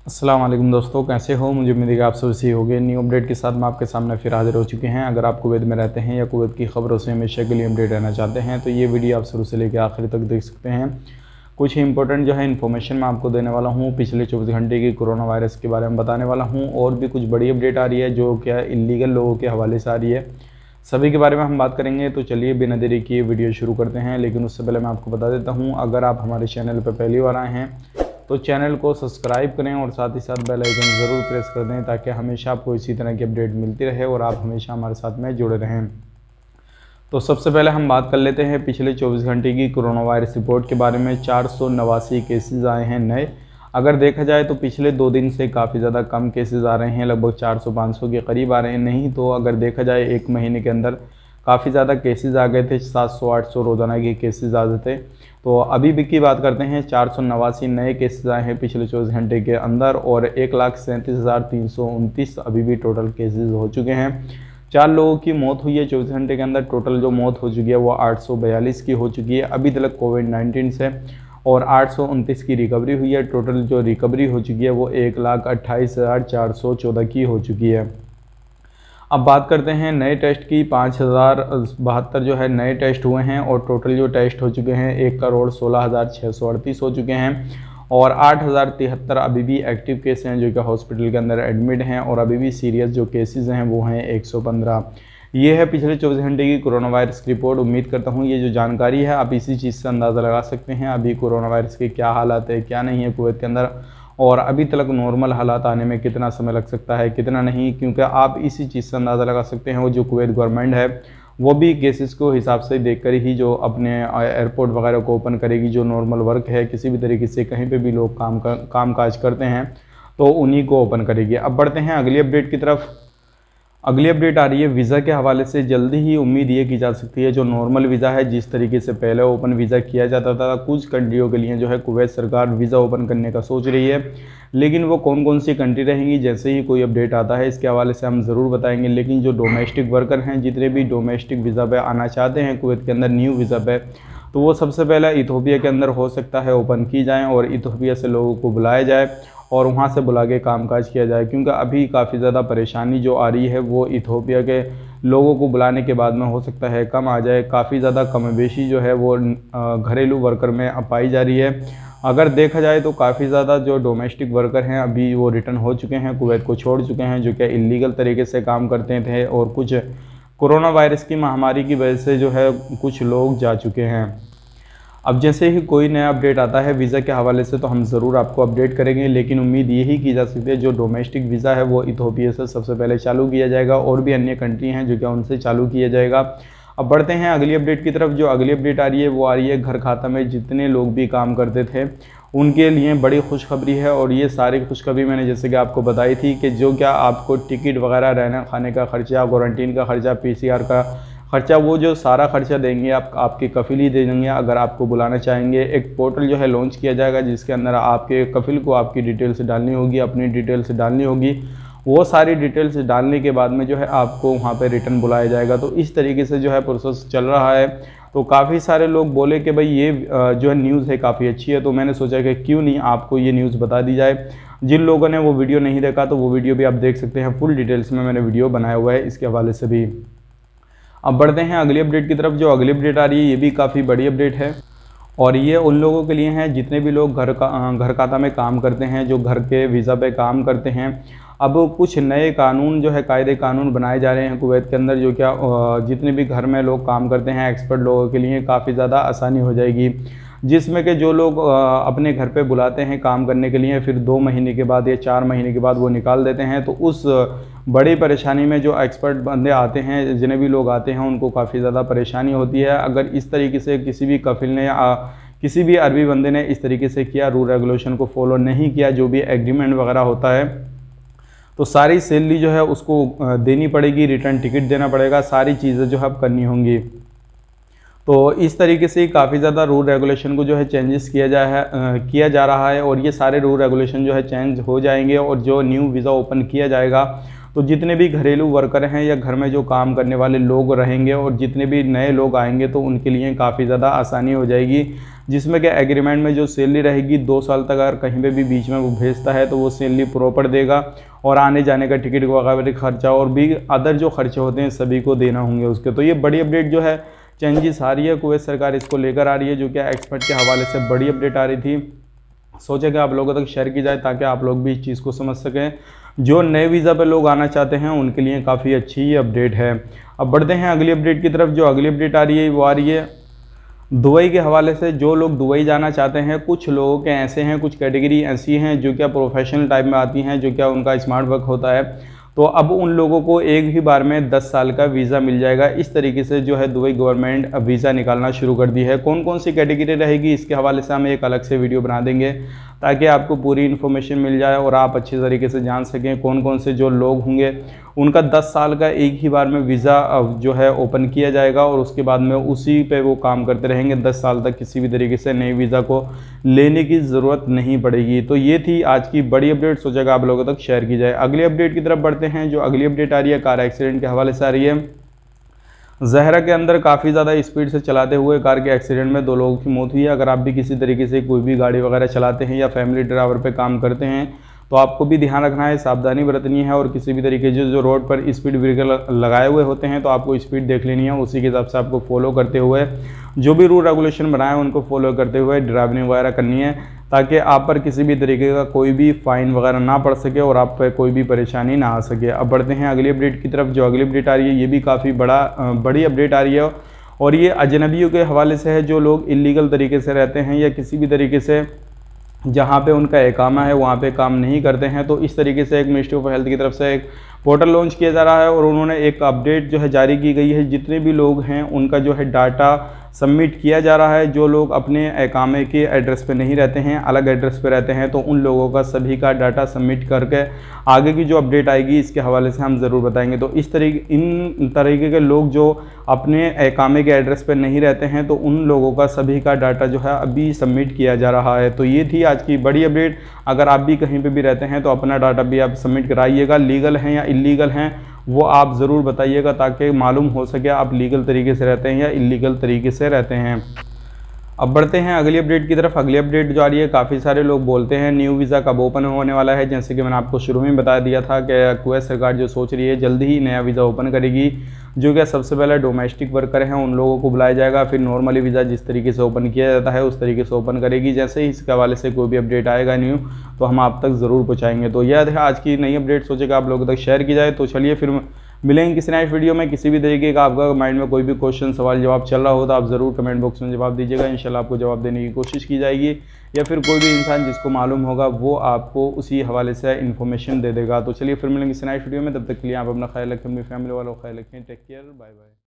अस्सलाम वालेकुम दोस्तों, कैसे हो? मुझे उम्मीद है कि आप सब सही होंगे। न्यू अपडेट के साथ मैं आपके सामने फिर हाजिर हो चुके हैं। अगर आप कुवैत में रहते हैं या कुवैत की खबरों से हमेशा के लिए अपडेट रहना चाहते हैं तो ये वीडियो आप शुरू से लेकर आखिर तक देख सकते हैं। कुछ ही इंपॉर्टेंट जो है इन्फॉर्मेशन मैं आपको देने वाला हूँ। पिछले 24 घंटे की कोरोना वायरस के बारे में बताने वाला हूँ और भी कुछ बड़ी अपडेट आ रही है जो क्या इलीगल लोगों के हवाले से आ रही है। सभी के बारे में हम बात करेंगे। तो चलिए बिना देरी किए वीडियो शुरू करते हैं। लेकिन उससे पहले मैं आपको बता देता हूँ, अगर आप हमारे चैनल पर पहली बार आए हैं तो चैनल को सब्सक्राइब करें और साथ ही साथ बेल आइकन ज़रूर प्रेस कर दें ताकि हमेशा आपको इसी तरह की अपडेट मिलती रहे और आप हमेशा हमारे साथ में जुड़े रहें। तो सबसे पहले हम बात कर लेते हैं पिछले 24 घंटे की कोरोना वायरस रिपोर्ट के बारे में। 489 केसेस आए हैं नए। अगर देखा जाए तो पिछले 2 दिन से काफ़ी ज़्यादा कम केसेस आ रहे हैं, लगभग 400-500 के करीब आ रहे हैं। नहीं तो अगर देखा जाए एक महीने के अंदर काफ़ी ज़्यादा केसेस आ गए थे, 700-800 रोज़ाना के केसेस आते थे। तो अभी भी की बात करते हैं, 489 नए केसेस आए हैं पिछले 24 घंटे के अंदर और 1,37,329 अभी भी टोटल केसेस हो चुके हैं। 4 लोगों की मौत हुई है 24 घंटे के अंदर। टोटल जो मौत हो चुकी है वो 842 की हो चुकी है अभी तक कोविड-19 से, और 829 की रिकवरी हुई है। टोटल जो रिकवरी हो चुकी है वो 1,28,414 की हो चुकी है। अब बात करते हैं नए टेस्ट की। 5,072 जो है नए टेस्ट हुए हैं और टोटल जो टेस्ट हो चुके हैं 1,16,638 हो चुके हैं और 8,073 अभी भी एक्टिव केस हैं जो कि हॉस्पिटल के अंदर एडमिट हैं और अभी भी सीरियस जो केसेस हैं वो हैं 115। ये है पिछले 24 घंटे की कोरोना वायरस की रिपोर्ट। उम्मीद करता हूँ ये जो जानकारी है आप इसी चीज़ से अंदाज़ा लगा सकते हैं अभी कोरोना वायरस के क्या हालात है, क्या नहीं है कुवैत के अंदर, और अभी तक नॉर्मल हालात आने में कितना समय लग सकता है, कितना नहीं। क्योंकि आप इसी चीज़ से अंदाज़ा लगा सकते हैं वो जो कुवैत गवर्नमेंट है वो भी केसेस को हिसाब से देखकर ही जो अपने एयरपोर्ट वगैरह को ओपन करेगी। जो नॉर्मल वर्क है किसी भी तरीके से कहीं पे भी लोग काम काज करते हैं तो उन्हीं को ओपन करेगी। अब बढ़ते हैं अगली अपडेट की तरफ। अगली अपडेट आ रही है वीज़ा के हवाले से। जल्दी ही उम्मीद ये की जा सकती है जो नॉर्मल वीज़ा है, जिस तरीके से पहले ओपन वीज़ा किया जाता था, कुछ कंट्रियों के लिए जो है कुवैत सरकार वीज़ा ओपन करने का सोच रही है। लेकिन वो कौन कौन सी कंट्री रहेंगी, जैसे ही कोई अपडेट आता है इसके हवाले से हम ज़रूर बताएंगे। लेकिन जो डोमेस्टिक वर्कर हैं, जितने भी डोमेस्टिक वीज़ा पे आना चाहते हैं कुवैत के अंदर न्यू वीज़ा पे, तो वो सबसे पहले इथोपिया के अंदर हो सकता है ओपन की जाएँ और इथोपिया से लोगों को बुलाया जाए और वहाँ से बुला के कामकाज किया जाए। क्योंकि अभी काफ़ी ज़्यादा परेशानी जो आ रही है वो इथोपिया के लोगों को बुलाने के बाद में हो सकता है कम आ जाए। काफ़ी ज़्यादा कमोबेशी जो है वो घरेलू वर्कर में पाई जा रही है। अगर देखा जाए तो काफ़ी ज़्यादा जो डोमेस्टिक वर्कर हैं अभी वो रिटर्न हो चुके हैं, कुवैत को छोड़ चुके हैं, जो कि इलीगल तरीके से काम करते थे और कुछ कोरोना वायरस की महामारी की वजह से जो है कुछ लोग जा चुके हैं। अब जैसे ही कोई नया अपडेट आता है वीज़ा के हवाले से तो हम ज़रूर आपको अपडेट करेंगे। लेकिन उम्मीद यही की जा सकती है जो डोमेस्टिक वीज़ा है वो इथोपिया से सबसे पहले चालू किया जाएगा और भी अन्य कंट्री हैं जो कि उनसे चालू किया जाएगा। अब बढ़ते हैं अगली अपडेट की तरफ। जो अगली अपडेट आ रही है वो आ रही है घर खाता में जितने लोग भी काम करते थे उनके लिए बड़ी खुशखबरी है। और ये सारी खुशखबरी मैंने जैसे कि आपको बताई थी कि जो क्या आपको टिकट वगैरह, रहना खाने का खर्चा, क्वारंटीन का खर्चा, PCR का खर्चा, वो जो सारा खर्चा देंगे आपके कफिल ही दे देंगे। अगर आपको बुलाना चाहेंगे एक पोर्टल जो है लॉन्च किया जाएगा जिसके अंदर आपके कफिल को आपकी डिटेल्स डालनी होगी, अपनी डिटेल्स डालनी होगी। वो सारी डिटेल्स डालने के बाद में जो है आपको वहाँ पे रिटर्न बुलाया जाएगा। तो इस तरीके से जो है प्रोसेस चल रहा है। तो काफ़ी सारे लोग बोले कि भाई ये जो है न्यूज़ है काफ़ी अच्छी है, तो मैंने सोचा कि क्यों नहीं आपको ये न्यूज़ बता दी जाए। जिन लोगों ने वो वीडियो नहीं देखा तो वो वीडियो भी आप देख सकते हैं, फुल डिटेल्स में मैंने वीडियो बनाया हुआ है इसके हवाले से भी। अब बढ़ते हैं अगली अपडेट की तरफ। जो अगली अपडेट आ रही है ये भी काफ़ी बड़ी अपडेट है और ये उन लोगों के लिए हैं जितने भी लोग घर खाता में काम करते हैं, जो घर के वीज़ा पे काम करते हैं। अब कुछ नए कानून जो है कायदे कानून बनाए जा रहे हैं कुवैत के अंदर, जो क्या जितने भी घर में लोग काम करते हैं एक्सपर्ट लोगों के लिए काफ़ी ज़्यादा आसानी हो जाएगी। जिसमें कि जो लोग अपने घर पे बुलाते हैं काम करने के लिए, फिर 2 महीने के बाद या 4 महीने के बाद वो निकाल देते हैं, तो उस बड़ी परेशानी में जो एक्सपर्ट बंदे आते हैं, जितने भी लोग आते हैं, उनको काफ़ी ज़्यादा परेशानी होती है। अगर इस तरीके से किसी भी कफिल ने या किसी भी अरबी बंदे ने इस तरीके से किया, रूल रेगुलेशन को फॉलो नहीं किया, जो भी एग्रीमेंट वगैरह होता है, तो सारी सैलरी जो है उसको देनी पड़ेगी, रिटर्न टिकट देना पड़ेगा, सारी चीज़ें जो है अब करनी होंगी। तो इस तरीके से काफ़ी ज़्यादा रूल रेगुलेशन को जो है चेंजेस किया जा रहा है और ये सारे रूल रेगुलेशन जो है चेंज हो जाएंगे। और जो न्यू वीज़ा ओपन किया जाएगा तो जितने भी घरेलू वर्कर हैं या घर में जो काम करने वाले लोग रहेंगे और जितने भी नए लोग आएंगे तो उनके लिए काफ़ी ज़्यादा आसानी हो जाएगी, जिसमें कि एग्रीमेंट में जो सैलरी रहेगी 2 साल तक अगर कहीं पे भी बीच में वो भेजता है तो वो सैलरी प्रॉपर देगा और आने जाने का टिकट वगैरह खर्चा और भी अदर जो खर्चे होते हैं सभी को देना होंगे उसके। तो ये बड़ी अपडेट जो है चेंजेस आ रही है, कुवैत सरकार इसको लेकर आ रही है, जो कि एक्सपर्ट के हवाले से बड़ी अपडेट आ रही थी। सोचा कि आप लोगों तक शेयर की जाए ताकि आप लोग भी इस चीज़ को समझ सकें। जो नए वीज़ा पे लोग आना चाहते हैं उनके लिए काफ़ी अच्छी ये अपडेट है। अब बढ़ते हैं अगली अपडेट की तरफ। जो अगली अपडेट आ रही है वो आ रही है दुबई के हवाले से। जो लोग दुबई जाना चाहते हैं, कुछ लोगों के ऐसे हैं, कुछ कैटेगरी ऐसी हैं जो क्या प्रोफेशनल टाइप में आती हैं, जो क्या उनका स्मार्ट वर्क होता है, तो अब उन लोगों को एक ही बार में 10 साल का वीज़ा मिल जाएगा। इस तरीके से जो है दुबई गवर्नमेंट अब वीज़ा निकालना शुरू कर दी है। कौन कौन सी कैटेगरी रहेगी इसके हवाले से हम एक अलग से वीडियो बना देंगे ताकि आपको पूरी इन्फॉर्मेशन मिल जाए और आप अच्छी तरीके से जान सकें कौन कौन से जो लोग होंगे उनका 10 साल का एक ही बार में वीज़ा जो है ओपन किया जाएगा और उसके बाद में उसी पे वो काम करते रहेंगे 10 साल तक, किसी भी तरीके से नए वीज़ा को लेने की ज़रूरत नहीं पड़ेगी। तो ये थी आज की बड़ी अपडेट, सोचा आप लोगों तक शेयर की जाए। अगली अपडेट की तरफ बढ़ते हैं। जो अगली अपडेट आ रही है कार एक्सीडेंट के हवाले से आ रही है। ज़हरा के अंदर काफ़ी ज़्यादा स्पीड से चलाते हुए कार के एक्सीडेंट में 2 लोगों की मौत हुई है। अगर आप भी किसी तरीके से कोई भी गाड़ी वगैरह चलाते हैं या फैमिली ड्राइवर पे काम करते हैं तो आपको भी ध्यान रखना है, सावधानी बरतनी है और किसी भी तरीके से जो रोड पर स्पीड ब्रेकर लगाए हुए होते हैं तो आपको स्पीड देख लेनी है, उसी के हिसाब से आपको फॉलो करते हुए जो भी रूल रेगुलेशन बनाए उनको फॉलो करते हुए ड्राइविंग वगैरह करनी है ताकि आप पर किसी भी तरीके का कोई भी फाइन वगैरह ना पड़ सके और आप पर कोई भी परेशानी ना आ सके। अब बढ़ते हैं अगली अपडेट की तरफ। जो अगली अपडेट आ रही है ये भी काफ़ी बड़ी अपडेट आ रही है और ये अजनबियों के हवाले से है। जो लोग इलीगल तरीके से रहते हैं या किसी भी तरीके से जहाँ पे उनका इकामा है वहाँ पे काम नहीं करते हैं, तो इस तरीके से एक मिनिस्ट्री ऑफ हेल्थ की तरफ से एक पोर्टल लॉन्च किया जा रहा है और उन्होंने एक अपडेट जो है जारी की गई है। जितने भी लोग हैं उनका जो है डाटा सबमिट किया जा रहा है। जो लोग अपने इकामे के एड्रेस पे नहीं रहते हैं, अलग एड्रेस पे रहते हैं, तो उन लोगों का सभी का डाटा सबमिट करके आगे की जो अपडेट आएगी इसके हवाले से हम ज़रूर बताएंगे। तो इन तरीके के लोग जो अपने इकामे के एड्रेस पे नहीं रहते हैं तो उन लोगों का सभी का डाटा जो है अभी सबमिट किया जा रहा है। तो ये थी आज की बड़ी अपडेट। अगर आप भी कहीं पे भी रहते हैं तो अपना डाटा भी आप सबमिट कराइएगा। लीगल हैं या इलीगल हैं वो आप ज़रूर बताइएगा ताकि मालूम हो सके आप लीगल तरीके से रहते हैं या इलीगल तरीके से रहते हैं। अब बढ़ते हैं अगली अपडेट की तरफ। अगली अपडेट जो आ रही है, काफ़ी सारे लोग बोलते हैं न्यू वीज़ा कब ओपन होने वाला है। जैसे कि मैंने आपको शुरू में बता दिया था कि कुवैत सरकार जो सोच रही है जल्दी ही नया वीज़ा ओपन करेगी। जो कि सबसे पहले डोमेस्टिक वर्कर हैं उन लोगों को बुलाया जाएगा, फिर नॉर्मली वीज़ा जिस तरीके से ओपन किया जाता है उस तरीके से ओपन करेगी। जैसे ही इसके हवाले से कोई भी अपडेट आएगा न्यू तो हम आप तक ज़रूर पहुँचाएंगे। तो यह है आज की नई अपडेट, सोचेगा आप लोगों तक शेयर की जाए। तो चलिए फिर मिलेंगे किसी नए वीडियो में। किसी भी तरीके का आपका माइंड में कोई भी क्वेश्चन सवाल जवाब चल रहा हो तो आप ज़रूर कमेंट बॉक्स में जवाब दीजिएगा। इंशाल्लाह आपको जवाब देने की कोशिश की जाएगी या फिर कोई भी इंसान जिसको मालूम होगा वो आपको उसी हवाले से इन्फॉर्मेशन दे देगा। तो चलिए फिर मिलेंगे किसी नए वीडियो में, तब तक के लिए आप अपना ख्याल रखें, अपनी फैमिली वालों का ख्याल रखें। Take care, bye bye.